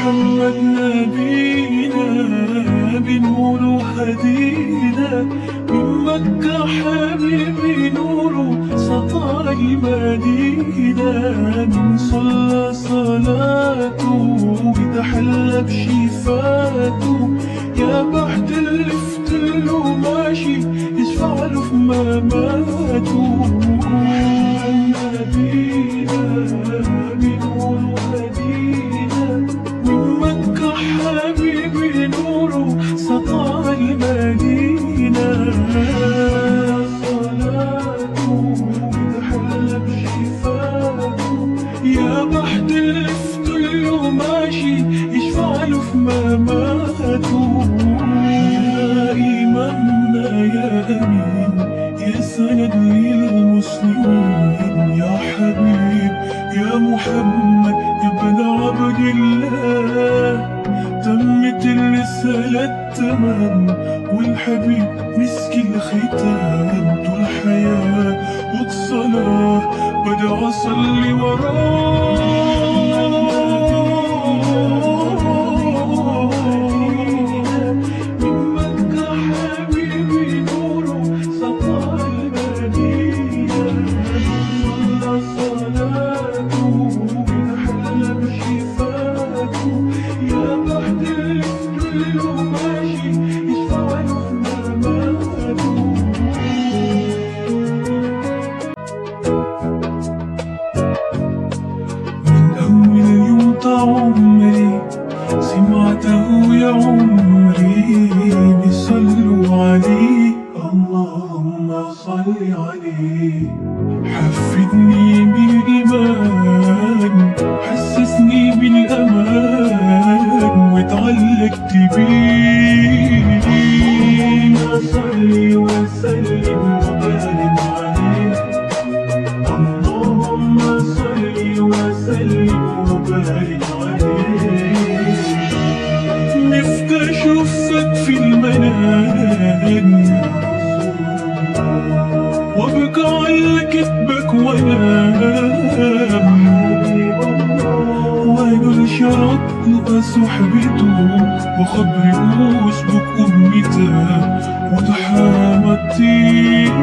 محمد نبينا بنور هدينا، من مكة حبيبي نوره سطر المدينة، من صلى صلاته وتحلى بشفاته، يا بحت اللي فتله ماشي يشفع له في مماته. نبينا بنور هدينا، من مكة حبيبي نوره سطر المدينة، صلاته وتحلى بشفاته، يا بحت اللي فتله ماشي يشفع له في مماته. يا إمامنا يا أمين يا سند للمسلمين، يا حبيب يا محمد يا ابن عبد الله، تمت الرسالة تمام والحبيب مسك الختام، طول حياة والصلاة بدع أصلي وراه. عمري سمعته يا عمري بيصلوا عليه، اللهم صل عليه. حفدني بالإيمان حسسني بالأمان واتعلقت بيه، صل وسلم وبارك عليه، اللهم صل وسلم وبارك عليه. نفسي اشوفك في المنام وابكى على كتبك وانام، وانول شرط نبقى صحبته وخبر اسبك امته وتحامى الطيب.